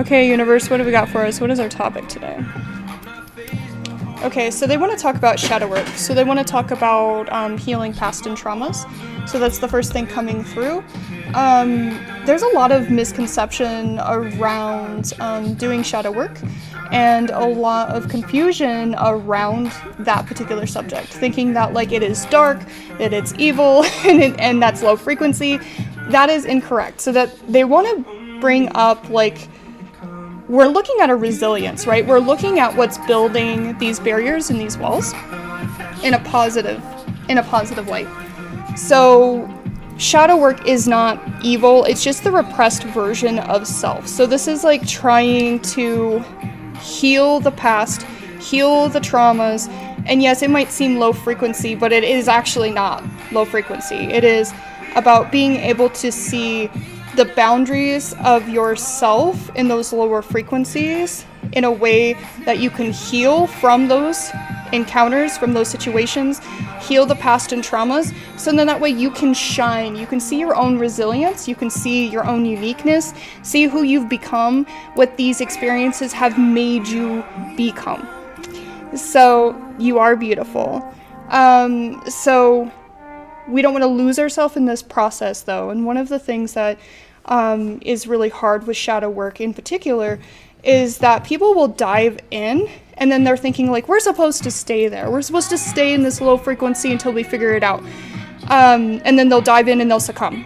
Okay, universe, what have we got for us? What is our topic today? Okay, so they want to talk about shadow work. So they want to talk about healing past and traumas. So that's the first thing coming through. There's a lot of misconception around doing shadow work and a lot of confusion around that particular subject, thinking that like it is dark, that it's evil, and that's low frequency. That is incorrect. So that they want to bring up like, we're looking at a resilience, right? We're looking at what's building these barriers and these walls in a positive light. So shadow work is not evil, it's just the repressed version of self. So this is like trying to heal the past, heal the traumas, and yes, it might seem low frequency, but it is actually not low frequency. It is about being able to see the boundaries of yourself in those lower frequencies in a way that you can heal from those encounters, from those situations, heal the past and traumas, so then that way you can shine, you can see your own resilience, you can see your own uniqueness, see who you've become, what these experiences have made you become. So you are beautiful. So we don't want to lose ourselves in this process though, and one of the things that is really hard with shadow work in particular is that people will dive in and then they're thinking like, we're supposed to stay there. We're supposed to stay in this low frequency until we figure it out. And then they'll dive in and they'll succumb.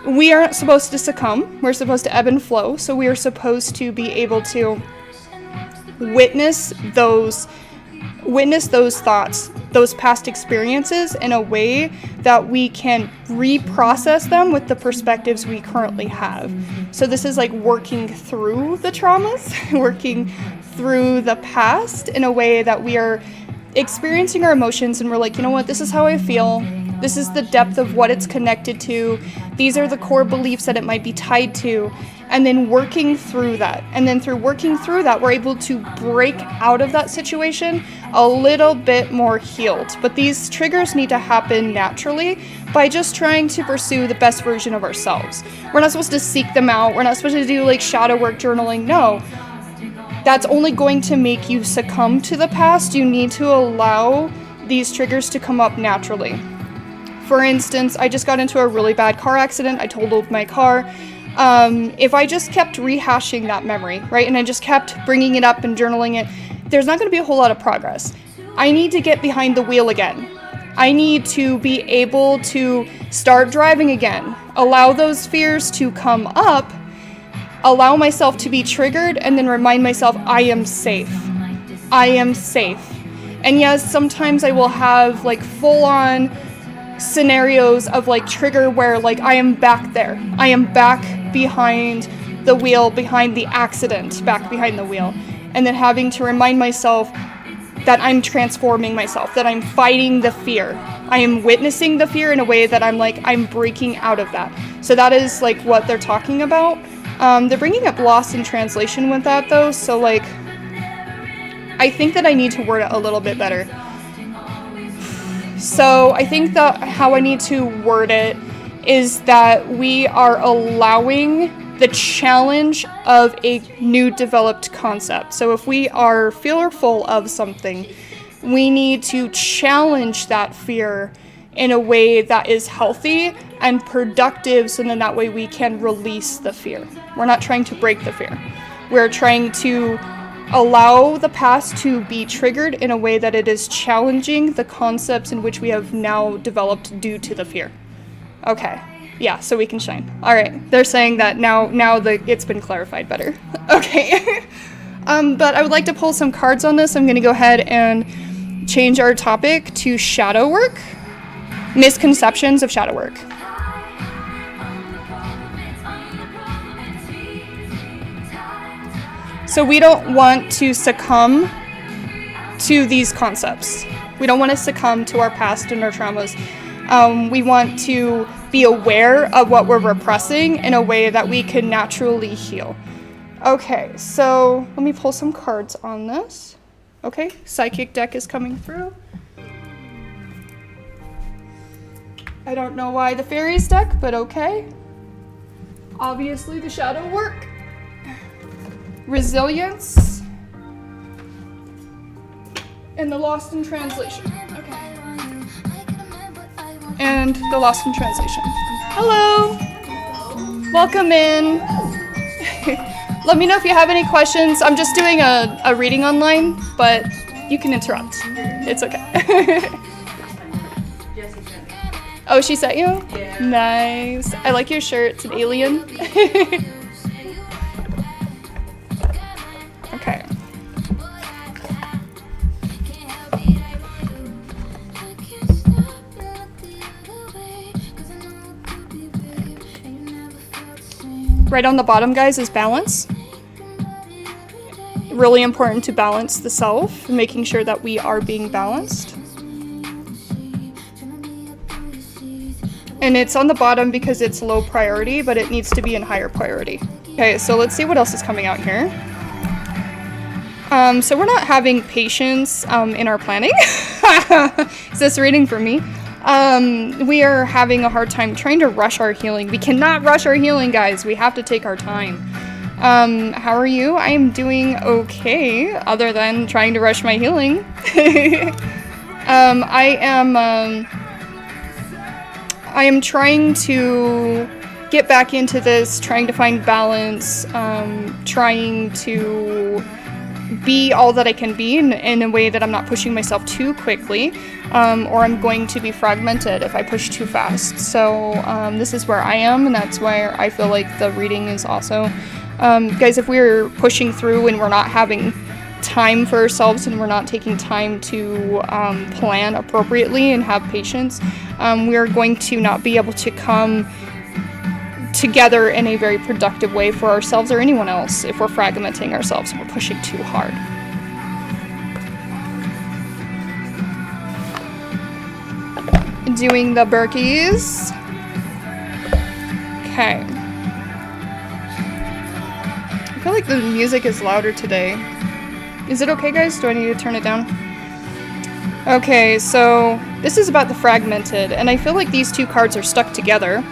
We aren't supposed to succumb. We're supposed to ebb and flow. So we are supposed to be able to witness those thoughts, those past experiences in a way that we can reprocess them with the perspectives we currently have. So this is like working through the traumas, working through the past in a way that we are experiencing our emotions and we're like, you know what, this is how I feel. This is the depth of what it's connected to. These are the core beliefs that it might be tied to. And then working through that. And then through working through that, we're able to break out of that situation a little bit more healed. But these triggers need to happen naturally by just trying to pursue the best version of ourselves. We're not supposed to seek them out. We're not supposed to do like shadow work journaling. No. That's only going to make you succumb to the past. You need to allow these triggers to come up naturally. For instance, I just got into a really bad car accident. I totaled my car. If I just kept rehashing that memory, right, and I just kept bringing it up and journaling it, there's not going to be a whole lot of progress. I need to get behind the wheel again. I need to be able to start driving again, allow those fears to come up, allow myself to be triggered, and then remind myself I am safe. I am safe. And yes, sometimes I will have like full-on scenarios of like trigger where like I am back there. I am back behind the wheel, behind the accident, back behind the wheel. And then having to remind myself that I'm transforming myself, that I'm fighting the fear. I am witnessing the fear in a way that I'm like, I'm breaking out of that. So that is like what they're talking about. They're bringing up loss in translation with that though. So like, I think that I need to word it a little bit better. So I think that how I need to word it is that we are allowing the challenge of a new developed concept. So if we are fearful of something, we need to challenge that fear in a way that is healthy and productive, so then that way we can release the fear. We're not trying to break the fear. We're trying to allow the past to be triggered in a way that it is challenging the concepts in which we have now developed due to the fear. Okay, yeah, so we can shine. All right, they're saying that now it's been clarified better. Okay, but I would like to pull some cards on this. I'm going to go ahead and change our topic to shadow work, misconceptions of shadow work. So we don't want to succumb to these concepts. We don't want to succumb to our past and our traumas. We want to be aware of what we're repressing in a way that we can naturally heal. Okay, so let me pull some cards on this. Okay, psychic deck is coming through. I don't know why the fairies deck, but okay. Obviously the shadow work. resilience, and the lost in translation. Okay. And the lost in translation. Hello. Welcome in. Let me know if you have any questions. I'm just doing a reading online, but you can interrupt. It's okay. Oh, she sent you? Yeah. Nice. I like your shirt. It's an alien. Okay. Right on the bottom, guys, is balance. Really important to balance the self, making sure that we are being balanced. And it's on the bottom because it's low priority, but it needs to be in higher priority. Okay, so let's see what else is coming out here. So we're not having patience in our planning. Is this reading for me? We are having a hard time trying to rush our healing. We cannot rush our healing, guys. We have to take our time. How are you? I am doing okay, other than trying to rush my healing. I am trying to get back into this, trying to find balance, trying to be all that I can be in a way that I'm not pushing myself too quickly, or I'm going to be fragmented if I push too fast. So this is where I am, and that's where I feel like the reading is also. Guys, if we're pushing through and we're not having time for ourselves and we're not taking time to plan appropriately and have patience, we are going to not be able to come together in a very productive way for ourselves or anyone else if we're fragmenting ourselves and we're pushing too hard. Doing the Berkeys. Okay. I feel like the music is louder today. Is it okay, guys? Do I need to turn it down? Okay, so this is about the fragmented, and I feel like these two cards are stuck together.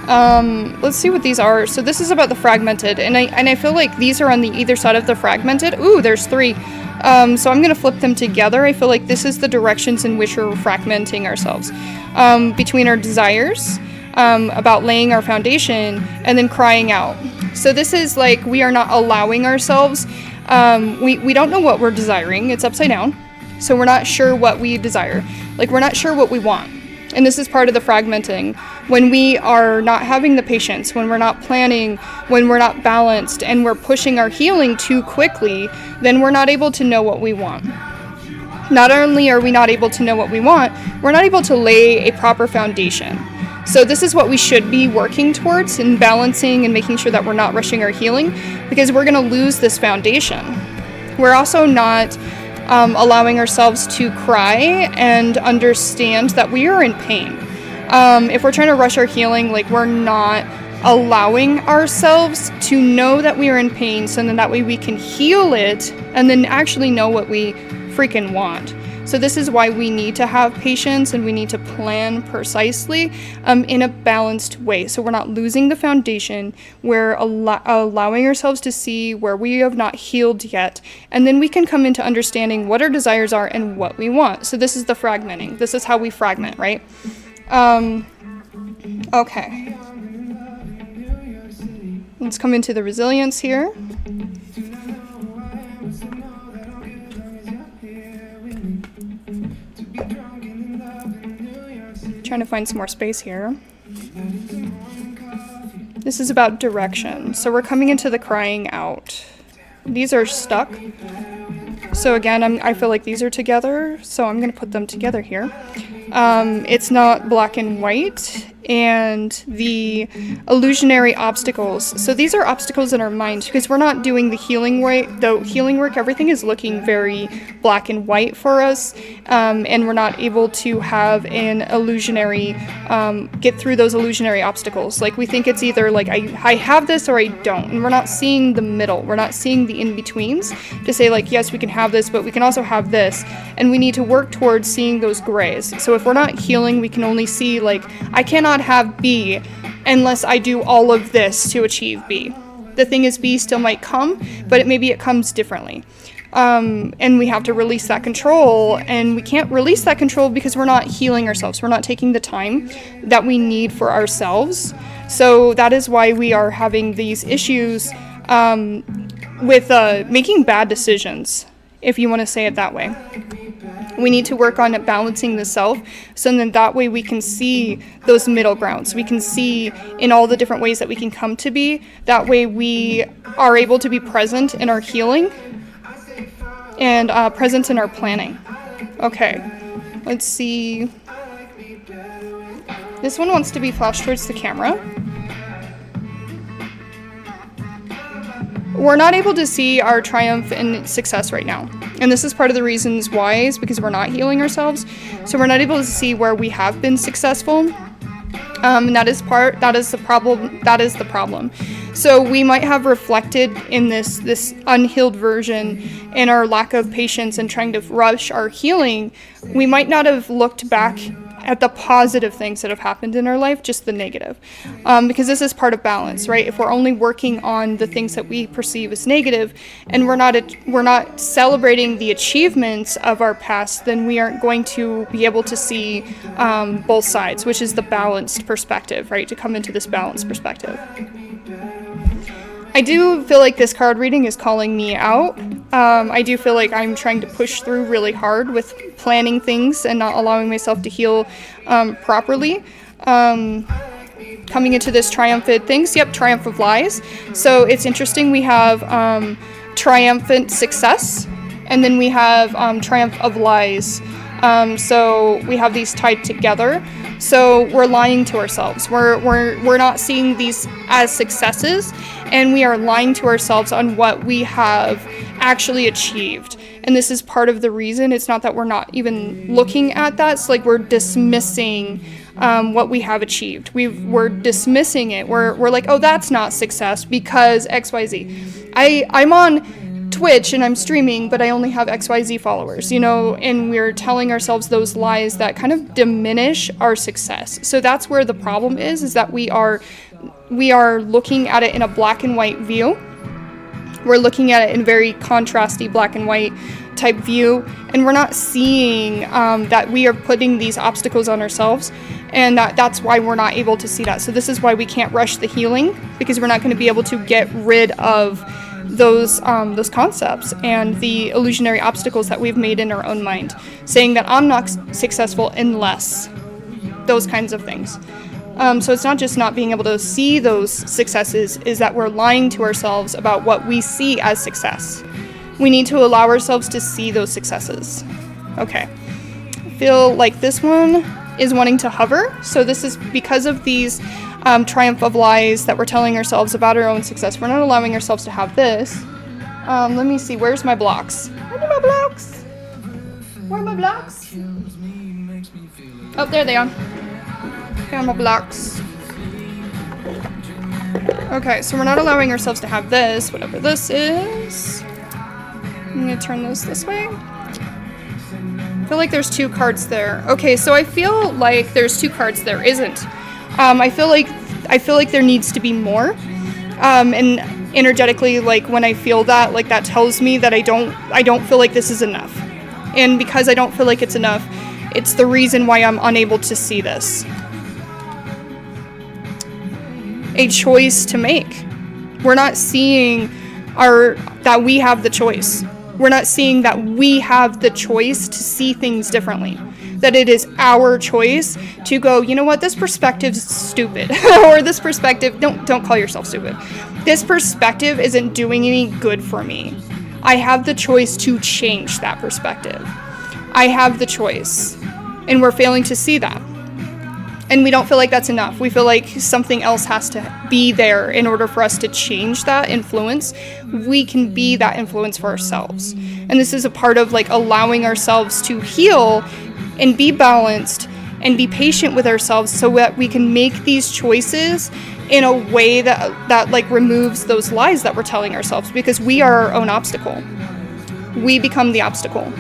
Let's see what these are. So this is about the fragmented, and I feel like these are on the either side of the fragmented. Ooh, there's three. So I'm gonna flip them together. I feel like this is the directions in which we're fragmenting ourselves. Between our desires, about laying our foundation, and then crying out. So this is like we are not allowing ourselves. We don't know what we're desiring. It's upside down. So we're not sure what we desire. Like, we're not sure what we want. And this is part of the fragmenting. When we are not having the patience, when we're not planning, when we're not balanced, and we're pushing our healing too quickly, then we're not able to know what we want. Not only are we not able to know what we want, we're not able to lay a proper foundation. So this is what we should be working towards in balancing and making sure that we're not rushing our healing, because we're going to lose this foundation. We're also not allowing ourselves to cry and understand that we are in pain. If we're trying to rush our healing, like, we're not allowing ourselves to know that we are in pain, so then that way we can heal it and then actually know what we freaking want. So this is why we need to have patience and we need to plan precisely in a balanced way. So we're not losing the foundation. We're allowing ourselves to see where we have not healed yet. And then we can come into understanding what our desires are and what we want. So this is the fragmenting. This is how we fragment, right? Okay. Let's come into the resilience here. Trying to find some more space here. This is about direction. So we're coming into the crying out. These are stuck. So again, I feel like these are together. So I'm going to put them together here. It's not black and white. And the illusionary obstacles. So these are obstacles in our mind because we're not doing the healing work. The healing work, everything is looking very black and white for us, and we're not able to have an illusionary get through those illusionary obstacles. Like, we think it's either like I have this or I don't, and we're not seeing the middle. We're not seeing the in-betweens to say, like, yes, we can have this, but we can also have this, and we need to work towards seeing those grays. So if we're not healing, we can only see, like, I cannot have B unless I do all of this to achieve B. the thing is B still might come, but maybe it comes differently. And we have to release that control, and we can't release that control because we're not healing ourselves. We're not taking the time that we need for ourselves. So that is why we are having these issues with making bad decisions, if you want to say it that way. We need to work on balancing the self, so then that way we can see those middle grounds. We can see in all the different ways that we can come to be. That way we are able to be present in our healing and present in our planning. Okay, let's see. This one wants to be flashed towards the camera. We're not able to see our triumph and success right now. And this is part of the reasons why, is because we're not healing ourselves. So we're not able to see where we have been successful. And that is the problem. So we might have reflected in this unhealed version in our lack of patience and trying to rush our healing. We might not have looked back at the positive things that have happened in our life, just the negative. Because this is part of balance, right? If we're only working on the things that we perceive as negative, and we're not celebrating the achievements of our past, then we aren't going to be able to see both sides, which is the balanced perspective, right? To come into this balanced perspective. I do feel like this card reading is calling me out. I do feel like I'm trying to push through really hard with planning things and not allowing myself to heal properly. Coming into this triumphant things. Yep, triumph of lies. So it's interesting. We have triumphant success, and then we have triumph of lies. So we have these tied together. So we're lying to ourselves. We're not seeing these as successes, and we are lying to ourselves on what we have actually achieved. And this is part of the reason. It's not that we're not even looking at that. It's like we're dismissing what we have achieved. We're dismissing it. We're like, oh, that's not success because XYZ. I'm on Twitch and I'm streaming, but I only have XYZ followers, and we're telling ourselves those lies that kind of diminish our success. So that's where the problem is that we are looking at it in a black and white view. We're looking at it in very contrasty black and white type view, and we're not seeing that we are putting these obstacles on ourselves, and that's why we're not able to see that. So this is why we can't rush the healing, because we're not going to be able to get rid of those concepts and the illusionary obstacles that we've made in our own mind, saying that I'm not successful unless those kinds of things. So it's not just not being able to see those successes, is that we're lying to ourselves about what we see as success. We need to allow ourselves to see those successes. Okay. I feel like this one is wanting to hover. So this is because of these triumph of lies that we're telling ourselves about our own success. We're not allowing ourselves to have this. Let me see. Where's my blocks? Where are my blocks? Where are my blocks? Oh, there they are. Camera blocks. Okay, so we're not allowing ourselves to have this, whatever this is. I'm gonna turn this way. I feel like there's two cards there. Okay, so I feel like there's two cards there. Isn't. I feel like there needs to be more. And energetically, like when I feel that, like that tells me that I don't feel like this is enough. And because I don't feel like it's enough, it's the reason why I'm unable to see this. A choice to make. We're not seeing that we have the choice. We're not seeing that we have the choice to see things differently. That it is our choice to go, you know what, this perspective's stupid. Or this perspective, don't call yourself stupid. This perspective isn't doing any good for me. I have the choice to change that perspective. I have the choice. And we're failing to see that. And we don't feel like that's enough. We feel like something else has to be there in order for us to change that influence. We can be that influence for ourselves. And this is a part of like allowing ourselves to heal and be balanced and be patient with ourselves so that we can make these choices in a way that like removes those lies that we're telling ourselves, because we are our own obstacle. We become the obstacle.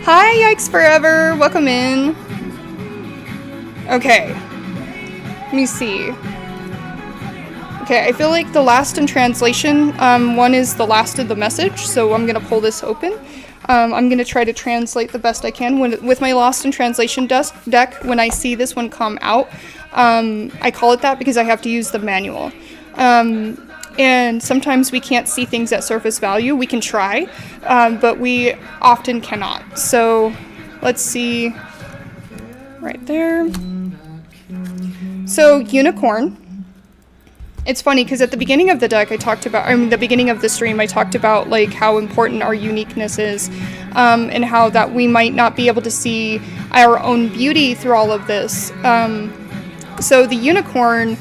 Hi, Yikes Forever. Welcome in. Okay. Let me see. Okay, I feel like the last in translation one is the last of the message, so I'm going to pull this open. I'm going to try to translate the best I can. With my lost in translation deck, when I see this one come out, I call it that because I have to use the manual. And sometimes we can't see things at surface value. We can try, but we often cannot. So let's see right there. So unicorn. It's funny because at the beginning of the deck, the beginning of the stream, I talked about like how important our uniqueness is, and how that we might not be able to see our own beauty through all of this. So the unicorn,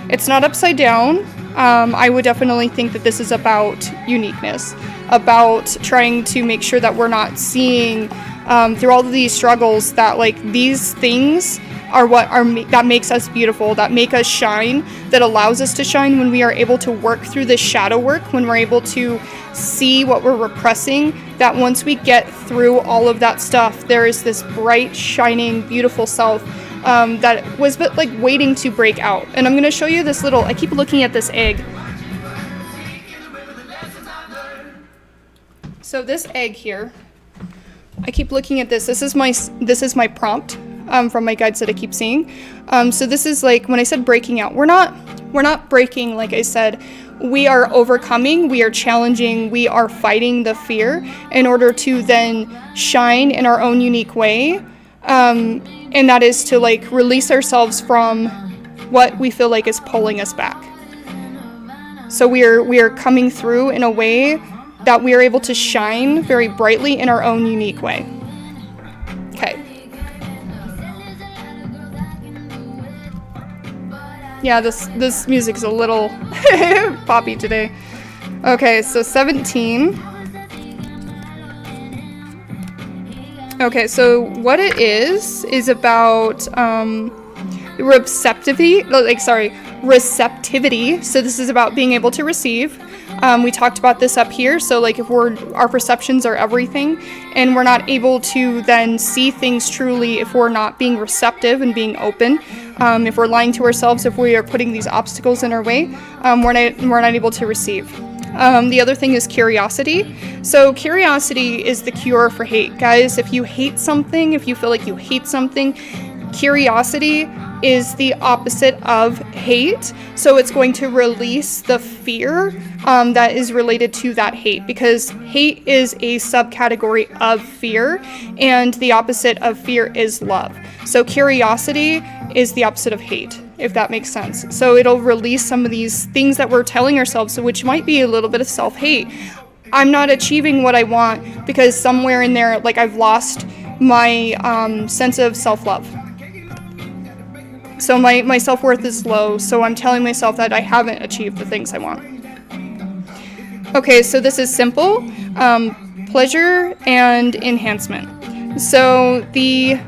it's not upside down. I would definitely think that this is about uniqueness, about trying to make sure that we're not seeing through all of these struggles that like these things are that makes us beautiful, that make us shine, that allows us to shine when we are able to work through this shadow work, when we're able to see what we're repressing, that once we get through all of that stuff, there is this bright, shining, beautiful self that was but like waiting to break out. And I'm going to show you this little, I keep looking at this egg. So this egg here, I keep looking at this. This is my prompt from my guides that I keep seeing. So this is like when I said breaking out, we're not breaking, like I said. We are overcoming, we are challenging, we are fighting the fear in order to then shine in our own unique way. And that is to like release ourselves from what we feel like is pulling us back. So we are coming through in a way that we are able to shine very brightly in our own unique way. Okay. Yeah, this music's a little poppy today. Okay, so 17. Okay, so what it is about receptivity. So this is about being able to receive. We talked about this up here. So like if our perceptions are everything, and we're not able to then see things truly if we're not being receptive and being open. If we're lying to ourselves, if we are putting these obstacles in our way, we're not able to receive. The other thing is curiosity. So curiosity is the cure for hate. Guys, if you hate something, if you feel like you hate something, curiosity is the opposite of hate. So it's going to release the fear that is related to that hate, because hate is a subcategory of fear, and the opposite of fear is love. So curiosity is the opposite of hate, if that makes sense. So it'll release some of these things that we're telling ourselves, which might be a little bit of self-hate. I'm not achieving what I want because somewhere in there, like I've lost my sense of self-love. So my self-worth is low, so I'm telling myself that I haven't achieved the things I want. Okay, so this is simple, pleasure and enhancement. So the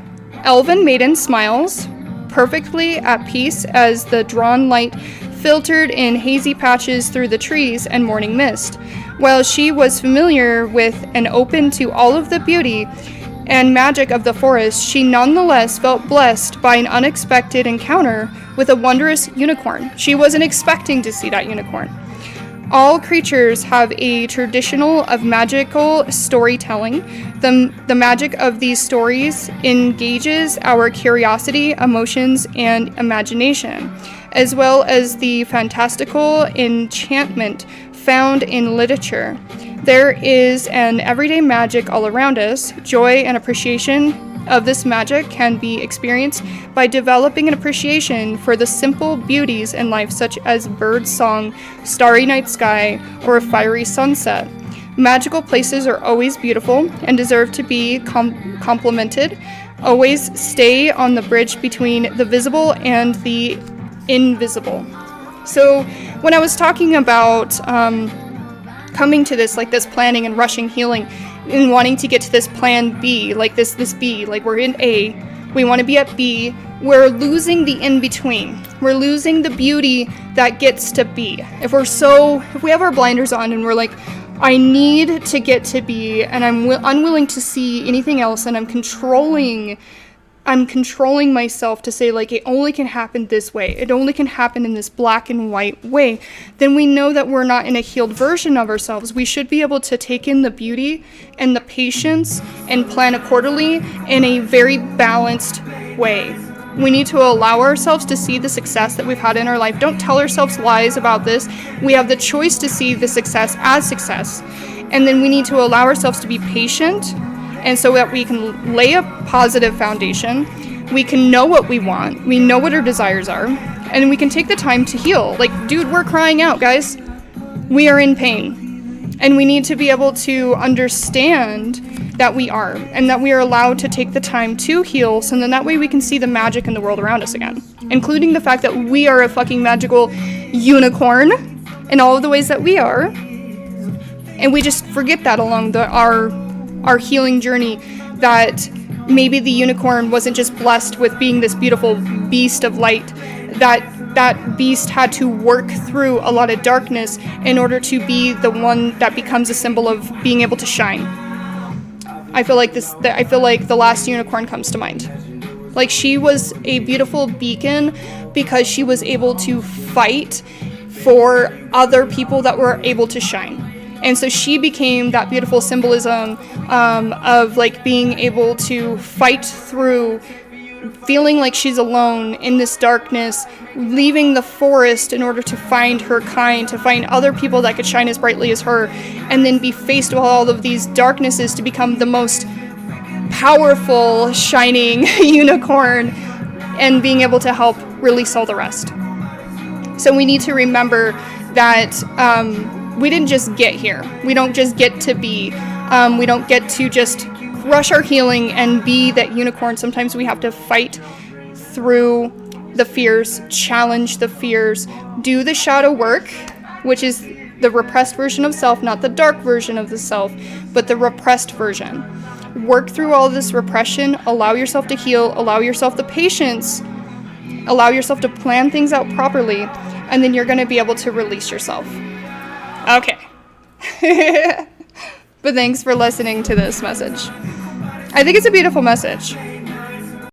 elven maiden smiles, perfectly at peace as the drawn light filtered in hazy patches through the trees and morning mist. While she was familiar with and open to all of the beauty and magic of the forest, she nonetheless felt blessed by an unexpected encounter with a wondrous unicorn. She wasn't expecting to see that unicorn. All creatures have a traditional of magical storytelling. The magic of these stories engages our curiosity, emotions, and imagination, as well as the fantastical enchantment found in literature. There is an everyday magic all around us. Joy and appreciation of this magic can be experienced by developing an appreciation for the simple beauties in life, such as bird song, starry night sky, or a fiery sunset. Magical places are always beautiful and deserve to be complimented. Always stay on the bridge between the visible and the invisible. So when I was talking about coming to this, like this planning and rushing healing and wanting to get to this plan B, like this B, like we're in A, we want to be at B, we're losing the in-between. We're losing the beauty that gets to B. If we have our blinders on and we're like, I need to get to B and I'm unwilling to see anything else, and I'm controlling I'm controlling myself to say, like, it only can happen this way, it only can happen in this black and white way, then we know that we're not in a healed version of ourselves. We should be able to take in the beauty and the patience and plan accordingly in a very balanced way. We need to allow ourselves to see the success that we've had in our life. Don't tell ourselves lies about this. We have the choice to see the success as success. And then we need to allow ourselves to be patient, and so that we can lay a positive foundation. We can know what we want. We know what our desires are. And we can take the time to heal. Like, dude, we're crying out, guys. We are in pain. And we need to be able to understand that we are, and that we are allowed to take the time to heal, so then that way we can see the magic in the world around us again, including the fact that we are a fucking magical unicorn in all of the ways that we are. And we just forget that along our healing journey, that maybe the unicorn wasn't just blessed with being this beautiful beast of light, that beast had to work through a lot of darkness in order to be the one that becomes a symbol of being able to shine. I feel like the last unicorn comes to mind. Like, she was a beautiful beacon because she was able to fight for other people that were able to shine. And so she became that beautiful symbolism of, like, being able to fight through feeling like she's alone in this darkness, leaving the forest in order to find her kind, to find other people that could shine as brightly as her, and then be faced with all of these darknesses to become the most powerful, shining unicorn, and being able to help release all the rest. So we need to remember that we didn't just get here. We don't just get to be. We don't get to just rush our healing and be that unicorn. Sometimes we have to fight through the fears, challenge the fears, do the shadow work, which is the repressed version of self, not the dark version of the self, but the repressed version. Work through all this repression, allow yourself to heal, allow yourself the patience, allow yourself to plan things out properly, and then you're going to be able to release yourself. Okay. But thanks for listening to this message. I think it's a beautiful message.